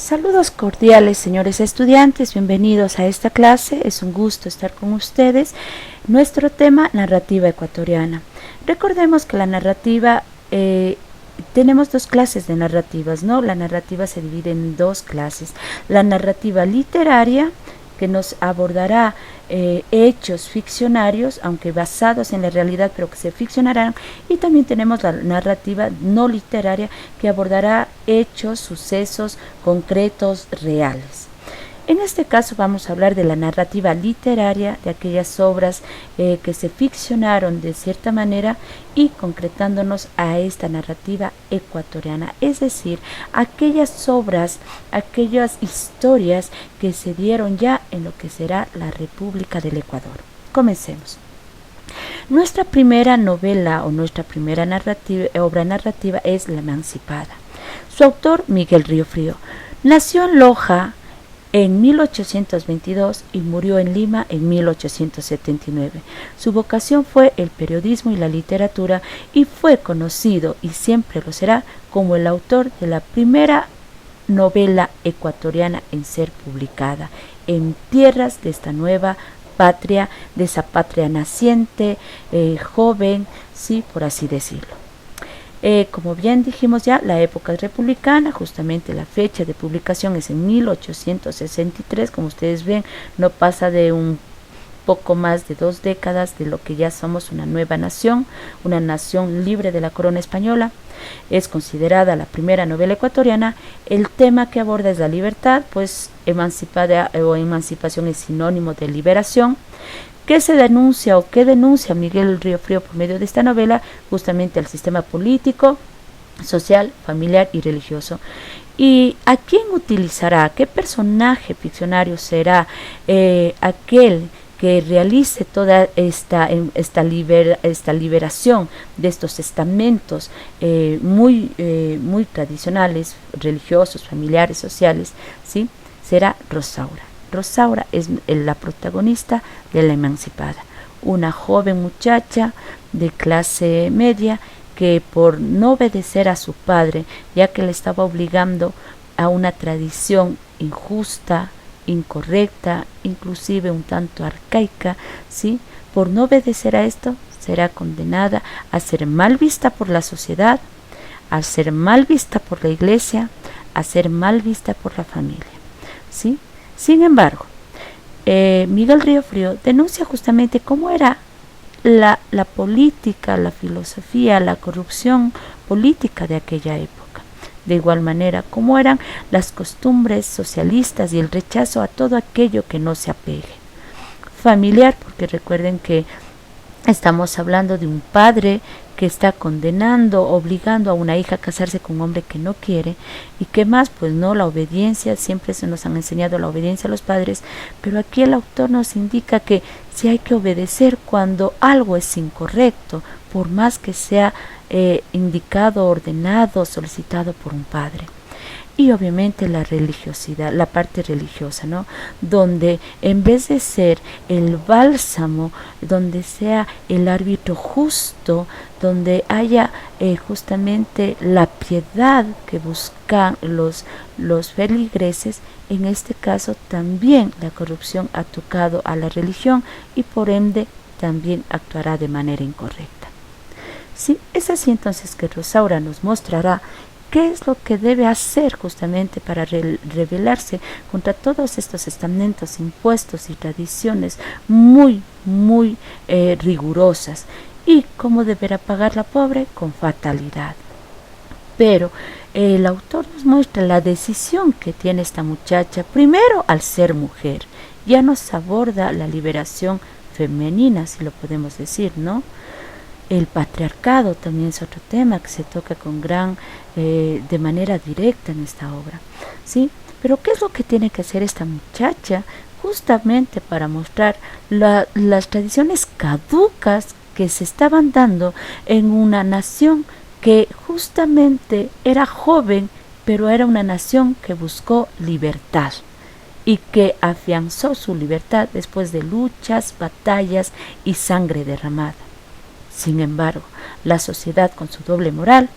Saludos cordiales, señores estudiantes, bienvenidos a esta clase, es un gusto estar con ustedes. Nuestro tema, narrativa ecuatoriana. Recordemos que la narrativa, tenemos dos clases de narrativas, ¿no? La narrativa se divide en dos clases, la narrativa literaria, que nos abordará hechos ficcionarios, aunque basados en la realidad, pero que se ficcionarán, y también tenemos la narrativa no literaria, que abordará hechos, sucesos concretos, reales. En este caso vamos a hablar de la narrativa literaria, de aquellas obras que se ficcionaron de cierta manera y concretándonos a esta narrativa ecuatoriana, es decir, aquellas obras, aquellas historias que se dieron ya en lo que será la República del Ecuador. Comencemos. Nuestra primera novela o nuestra primera obra narrativa es La Emancipada. Su autor, Miguel Río Frío, nació en Loja en 1822 y murió en Lima en 1879. Su vocación fue el periodismo y la literatura y fue conocido, y siempre lo será, como el autor de la primera novela ecuatoriana en ser publicada en tierras de esta nueva patria, de esa patria naciente, joven, sí, por así decirlo. Como bien dijimos ya, la época republicana, justamente la fecha de publicación es en 1863, como ustedes ven, no pasa de un poco más de 2 décadas de lo que ya somos una nueva nación, una nación libre de la corona española. Es considerada la primera novela ecuatoriana. El tema que aborda es la libertad, pues emancipada o emancipación es sinónimo de liberación. ¿Qué se denuncia o qué denuncia Miguel Río Frío por medio de esta novela? Justamente el sistema político, social, familiar y religioso. ¿Y a quién utilizará? ¿Qué personaje ficcionario será aquel que realice toda esta liberación de estos estamentos muy tradicionales, religiosos, familiares, sociales? ¿Sí? Será Rosaura. Rosaura es la protagonista de La Emancipada, una joven muchacha de clase media que por no obedecer a su padre, ya que le estaba obligando a una tradición injusta, incorrecta, inclusive un tanto arcaica, ¿sí? Por no obedecer a esto, será condenada a ser mal vista por la sociedad, a ser mal vista por la iglesia, a ser mal vista por la familia, ¿sí? Sin embargo, Miguel Río Frío denuncia justamente cómo era la política, la filosofía, la corrupción política de aquella época. De igual manera, cómo eran las costumbres socialistas y el rechazo a todo aquello que no se apegue. Familiar, porque recuerden que estamos hablando de un padre que está condenando, obligando a una hija a casarse con un hombre que no quiere. ¿Y qué más? Pues no, la obediencia, siempre se nos han enseñado la obediencia a los padres, pero aquí el autor nos indica que sí hay que obedecer cuando algo es incorrecto, por más que sea indicado, ordenado, solicitado por un padre. Y obviamente la religiosidad, la parte religiosa, ¿no? Donde en vez de ser el bálsamo, donde sea el árbitro justo, donde haya justamente la piedad que buscan los feligreses, en este caso también la corrupción ha tocado a la religión y por ende también actuará de manera incorrecta. Sí, es así entonces que Rosaura nos mostrará qué es lo que debe hacer justamente para rebelarse contra todos estos estamentos, impuestos y tradiciones muy rigurosas, y cómo deberá pagar la pobre con fatalidad. Pero el autor nos muestra la decisión que tiene esta muchacha, primero al ser mujer, ya nos aborda la liberación femenina, si lo podemos decir, ¿no? El patriarcado también es otro tema que se toca con de manera directa en esta obra, ¿sí? Pero ¿qué es lo que tiene que hacer esta muchacha? Justamente para mostrar las tradiciones caducas que se estaban dando en una nación que justamente era joven, pero era una nación que buscó libertad y que afianzó su libertad después de luchas, batallas y sangre derramada. Sin embargo, la sociedad, con su doble moral,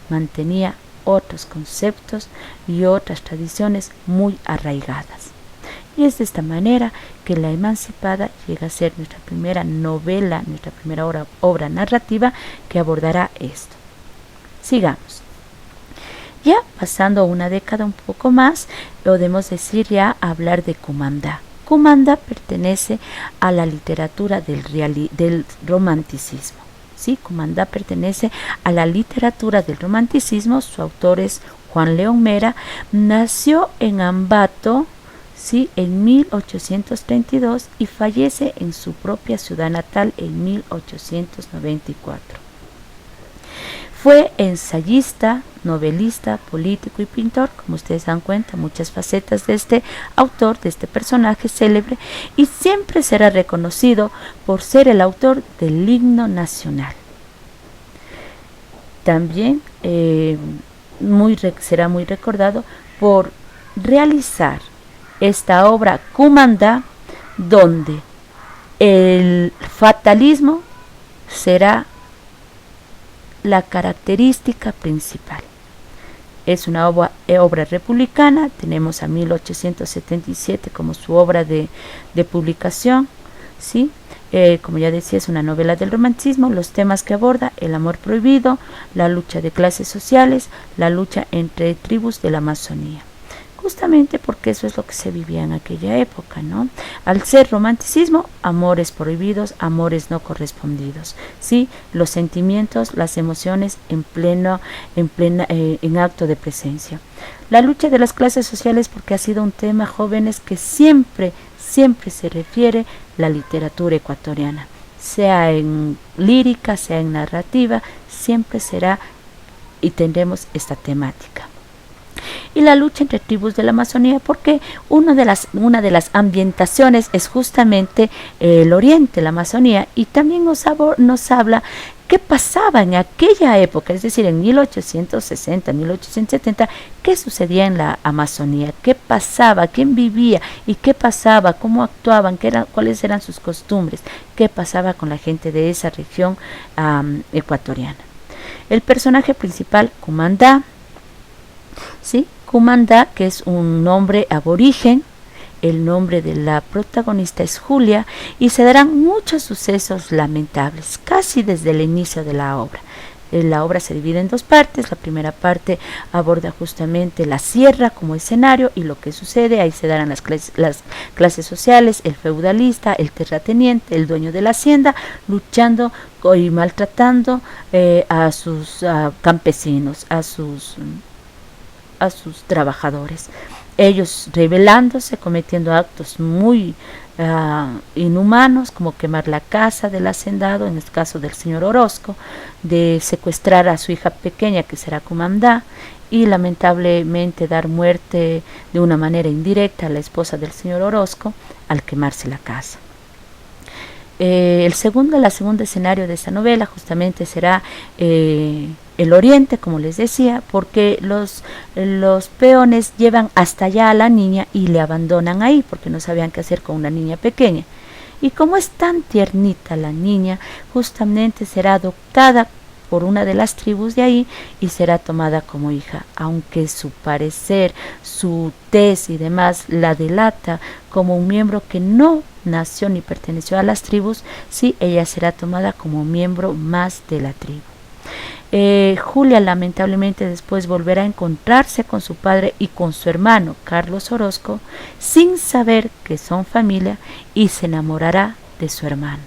mantenía otros conceptos y otras tradiciones muy arraigadas. Y es de esta manera que La Emancipada llega a ser nuestra primera novela, nuestra primera obra narrativa que abordará esto. Sigamos. Ya pasando una década un poco más, podemos decir ya hablar de Cumandá. Cumandá pertenece a la literatura del romanticismo. ¿Sí? Cumandá pertenece a la literatura del romanticismo. Su autor es Juan León Mera. Nació en Ambato, ¿sí?, en 1832 y fallece en su propia ciudad natal en 1894. Fue ensayista, novelista, político y pintor. Como ustedes dan cuenta, muchas facetas de este autor, de este personaje célebre, y siempre será reconocido por ser el autor del himno nacional. También será muy recordado por realizar esta obra Cumandá, donde el fatalismo será la característica principal. Es una obra republicana. Tenemos a 1877 como su obra de publicación, ¿sí? Como ya decía, es una novela del romanticismo. Los temas que aborda: el amor prohibido, la lucha de clases sociales, la lucha entre tribus de la Amazonía. Justamente porque eso es lo que se vivía en aquella época, ¿no? Al ser romanticismo, amores prohibidos, amores no correspondidos, ¿sí? Los sentimientos, las emociones en acto de presencia. La lucha de las clases sociales, porque ha sido un tema, jóvenes, que siempre se refiere la literatura ecuatoriana, sea en lírica, sea en narrativa, siempre será y tendremos esta temática. Y la lucha entre tribus de la Amazonía, porque una de las ambientaciones es justamente el oriente, la Amazonía, y también nos habla qué pasaba en aquella época, es decir, en 1860, 1870, qué sucedía en la Amazonía, qué pasaba, quién vivía y qué pasaba, cómo actuaban, cuáles eran sus costumbres, qué pasaba con la gente de esa región ecuatoriana. El personaje principal, Cumandá, ¿sí? Cumandá, que es un nombre aborigen. El nombre de la protagonista es Julia, y se darán muchos sucesos lamentables casi desde el inicio de la obra. La obra se divide en dos partes. La primera parte aborda justamente la sierra como escenario y lo que sucede. Ahí se darán las clases sociales, el feudalista, el terrateniente, el dueño de la hacienda, luchando y maltratando a sus campesinos, a sus trabajadores, ellos rebelándose, cometiendo actos muy inhumanos, como quemar la casa del hacendado, en el caso del señor Orozco, de secuestrar a su hija pequeña, que será Cumandá, y lamentablemente dar muerte de una manera indirecta a la esposa del señor Orozco al quemarse la casa. El segundo escenario de esta novela justamente será el oriente, como les decía, porque los peones llevan hasta allá a la niña y le abandonan ahí porque no sabían qué hacer con una niña pequeña. Y como es tan tiernita la niña, justamente será adoptada por una de las tribus de ahí y será tomada como hija, aunque su parecer, su tez y demás la delata como un miembro que no nació ni perteneció a las tribus. Sí, ella será tomada como miembro más de la tribu. Julia lamentablemente después volverá a encontrarse con su padre y con su hermano Carlos Orozco sin saber que son familia, y se enamorará de su hermano.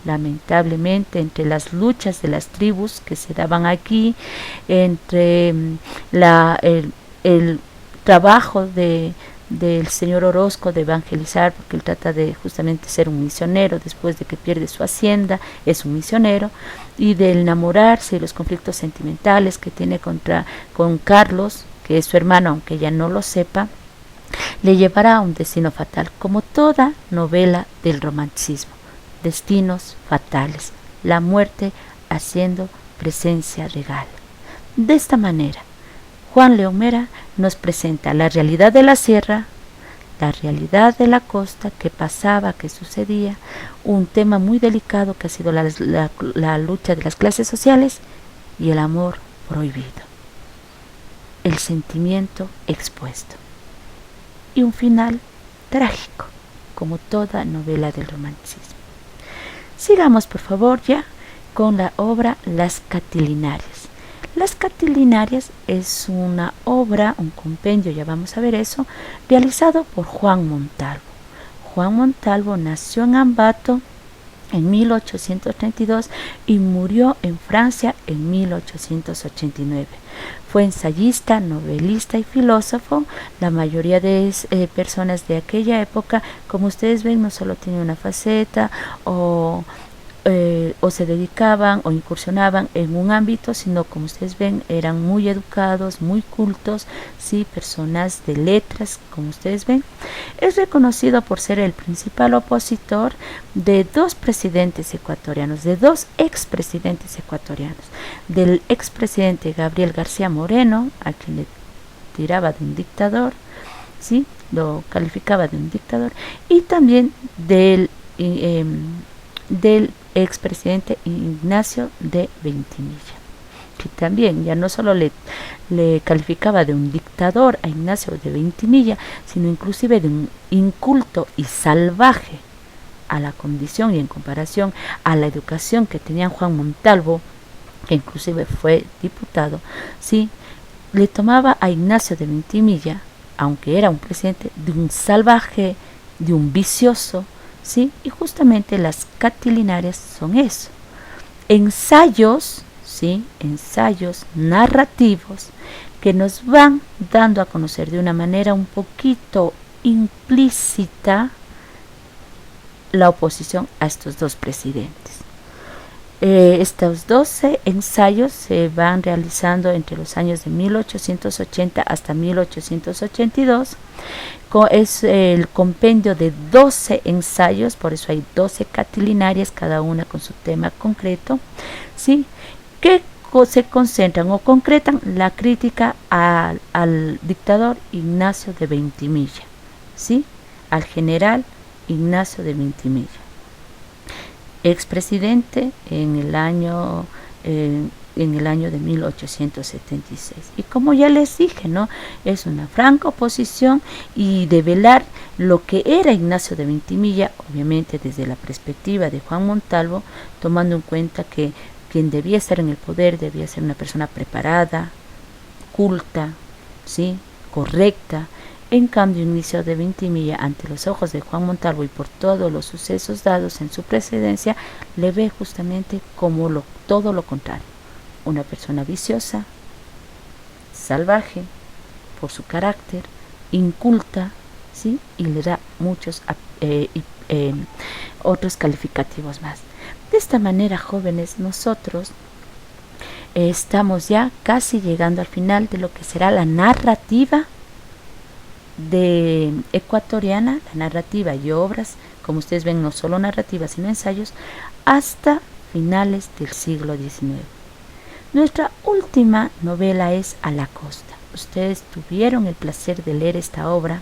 Lamentablemente, entre las luchas de las tribus que se daban aquí, entre el trabajo del señor Orozco de evangelizar, porque él trata de justamente ser un misionero después de que pierde su hacienda, es un misionero, y del enamorarse y los conflictos sentimentales que tiene con Carlos, que es su hermano, aunque ella no lo sepa, le llevará a un destino fatal, como toda novela del romanticismo. Destinos fatales, la muerte haciendo presencia regal. De esta manera, Juan León Mera nos presenta la realidad de la sierra, la realidad de la costa, qué pasaba, qué sucedía, un tema muy delicado que ha sido la lucha de las clases sociales y el amor prohibido. el sentimiento expuesto. Y un final trágico, como toda novela del romanticismo. Sigamos, por favor, ya con la obra Las Catilinarias. Las Catilinarias es una obra, un compendio, ya vamos a ver eso, realizado por Juan Montalvo. Juan Montalvo nació en Ambato en 1832 y murió en Francia en 1889. Fue ensayista, novelista y filósofo. La mayoría de personas de aquella época, como ustedes ven, no solo tiene una faceta o se dedicaban o incursionaban en un ámbito, sino, como ustedes ven, eran muy educados, muy cultos, sí, personas de letras, como ustedes ven. Es reconocido por ser el principal opositor de dos presidentes ecuatorianos, de dos expresidentes ecuatorianos, del expresidente Gabriel García Moreno, a quien le tiraba de un dictador, sí, lo calificaba de un dictador, y también del expresidente Ignacio de Veintimilla, que también ya no solo le calificaba de un dictador a Ignacio de Veintimilla, sino inclusive de un inculto y salvaje a la condición y en comparación a la educación que tenía Juan Montalvo, que inclusive fue diputado, sí, le tomaba a Ignacio de Veintimilla, aunque era un presidente, de un salvaje, de un vicioso, ¿sí? Y justamente las Catilinarias son eso, ensayos, ¿sí? Ensayos narrativos que nos van dando a conocer de una manera un poquito implícita la oposición a estos dos presidentes. Estos 12 ensayos se van realizando entre los años de 1880 hasta 1882. Es el compendio de 12 ensayos, por eso hay 12 catilinarias, cada una con su tema concreto, ¿sí? Que se concentran o concretan la crítica al dictador Ignacio de Veintimilla, ¿sí? Al general Ignacio de Veintimilla, expresidente en el año de 1876. Y como ya les dije, ¿no? Es una franca oposición y develar lo que era Ignacio de Veintimilla, obviamente desde la perspectiva de Juan Montalvo, tomando en cuenta que quien debía estar en el poder debía ser una persona preparada, culta, ¿sí? Correcta. En cambio, Ignacio de Veintimilla, ante los ojos de Juan Montalvo y por todos los sucesos dados en su presidencia, le ve justamente como todo lo contrario. Una persona viciosa, salvaje por su carácter, inculta, ¿sí? Y le da muchos otros calificativos más. De esta manera, jóvenes, nosotros estamos ya casi llegando al final de lo que será la narrativa de ecuatoriana, la narrativa y obras, como ustedes ven, no solo narrativas sino ensayos, hasta finales del siglo XIX. Nuestra última novela es A la costa. Ustedes tuvieron el placer de leer esta obra,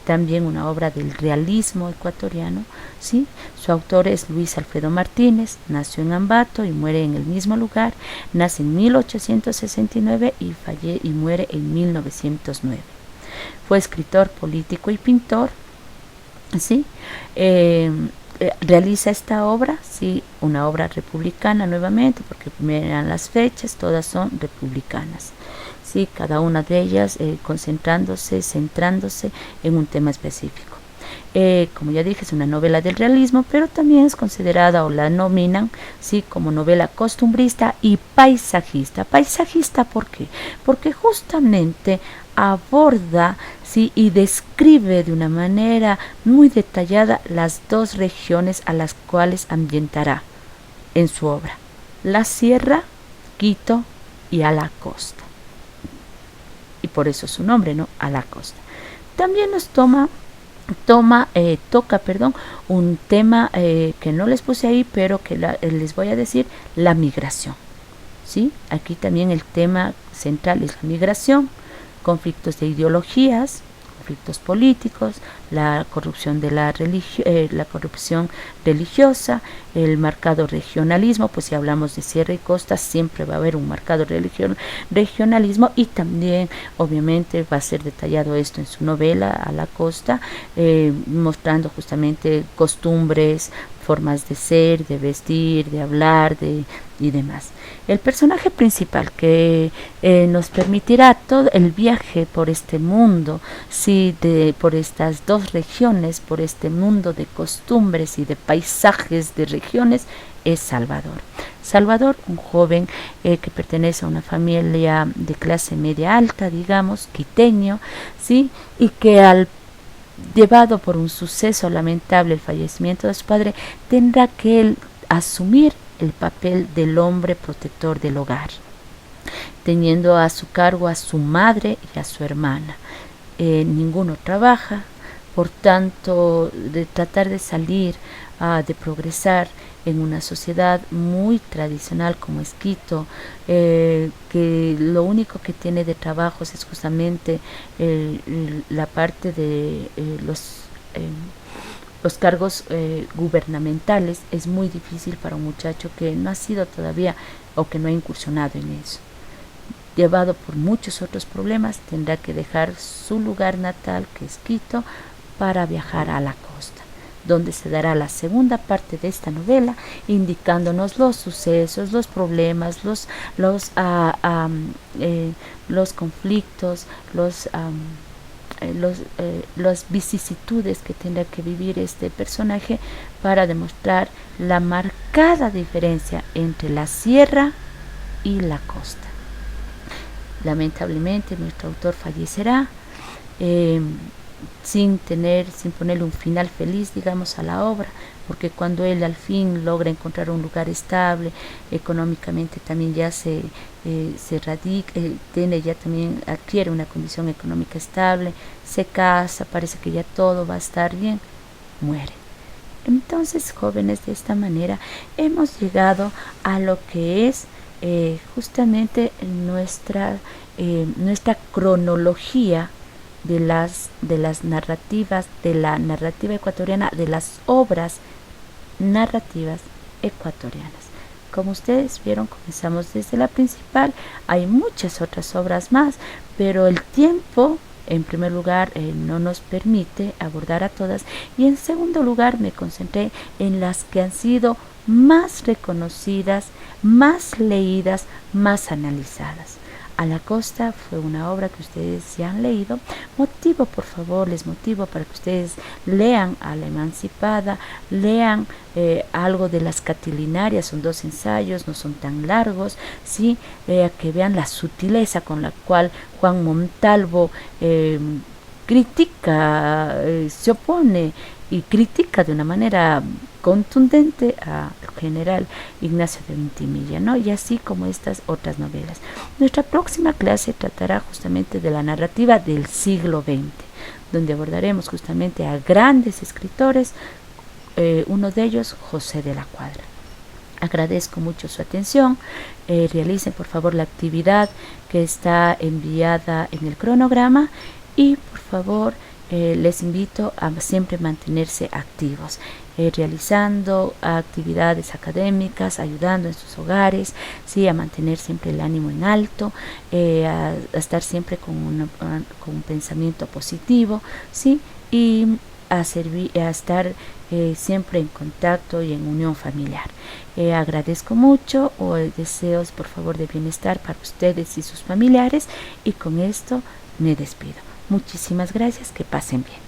también una obra del realismo ecuatoriano, ¿sí? Su autor es Luis Alfredo Martínez, nació en Ambato y muere en el mismo lugar, nace en 1869 y muere en 1909. Fue escritor, político y pintor, ¿sí? Realiza esta obra, ¿sí? Una obra republicana nuevamente, porque miran las fechas, todas son republicanas, ¿sí? Cada una de ellas concentrándose, centrándose en un tema específico. Como ya dije, es una novela del realismo, pero también es considerada o la nominan, ¿sí? Como novela costumbrista y paisajista. Paisajista, ¿por qué? Porque justamente aborda, ¿sí? Y describe de una manera muy detallada las dos regiones a las cuales ambientará en su obra: la sierra, Quito, y a la costa. Y por eso su nombre, ¿no? A la costa. También nos toca un tema que no les puse ahí, pero que les voy a decir: la migración, ¿sí? Aquí también el tema central es la migración, conflictos de ideologías, conflictos políticos, la corrupción de la corrupción religiosa, el marcado regionalismo, pues si hablamos de sierra y costa siempre va a haber un marcado regionalismo, y también obviamente va a ser detallado esto en su novela A la Costa, mostrando justamente costumbres, formas de ser, de vestir, de hablar, y demás. El personaje principal que nos permitirá todo el viaje por este mundo, sí, por estas dos regiones, por este mundo de costumbres y de paisajes de regiones, es Salvador. Salvador, un joven que pertenece a una familia de clase media alta, digamos, quiteño, sí, y que llevado por un suceso lamentable, el fallecimiento de su padre, tendrá que él asumir el papel del hombre protector del hogar, teniendo a su cargo a su madre y a su hermana. Ninguno trabaja, por tanto, de tratar de salir, de progresar en una sociedad muy tradicional como es Quito, que lo único que tiene de trabajos es justamente la parte de los cargos gubernamentales. Es muy difícil para un muchacho que no ha sido todavía o que no ha incursionado en eso. Llevado por muchos otros problemas, tendrá que dejar su lugar natal, que es Quito, para viajar a la costa, donde se dará la segunda parte de esta novela, indicándonos los sucesos, los problemas, los conflictos, las vicisitudes que tendrá que vivir este personaje para demostrar la marcada diferencia entre la sierra y la costa. Lamentablemente nuestro autor fallecerá sin ponerle un final feliz, digamos, a la obra, porque cuando él al fin logra encontrar un lugar estable, económicamente también ya se radica, adquiere una condición económica estable, se casa, parece que ya todo va a estar bien, muere. Entonces, jóvenes, de esta manera hemos llegado a lo que es justamente nuestra cronología de las narrativas, de la narrativa ecuatoriana, de las obras narrativas ecuatorianas. Como ustedes vieron, comenzamos desde la principal. Hay muchas otras obras más, pero el tiempo, en primer lugar, no nos permite abordar a todas, y en segundo lugar me concentré en las que han sido más reconocidas, más leídas, más analizadas. A la Costa fue una obra que ustedes ya han leído. Les motivo para que ustedes lean a La Emancipada, lean algo de Las Catilinarias, son 2 ensayos, no son tan largos, ¿sí? Que vean la sutileza con la cual Juan Montalvo critica, se opone y critica de una manera contundente al general Ignacio de Vintimilla, ¿no? Y así como estas otras novelas. Nuestra próxima clase tratará justamente de la narrativa del siglo XX, donde abordaremos justamente a grandes escritores, uno de ellos José de la Cuadra. Agradezco mucho su atención. Realicen por favor la actividad que está enviada en el cronograma, y por favor les invito a siempre mantenerse activos, realizando actividades académicas, ayudando en sus hogares, ¿sí? A mantener siempre el ánimo en alto, a estar siempre con un pensamiento positivo, ¿sí? Y a estar siempre en contacto y en unión familiar. Agradezco mucho, deseos por favor de bienestar para ustedes y sus familiares, y con esto me despido. Muchísimas gracias, que pasen bien.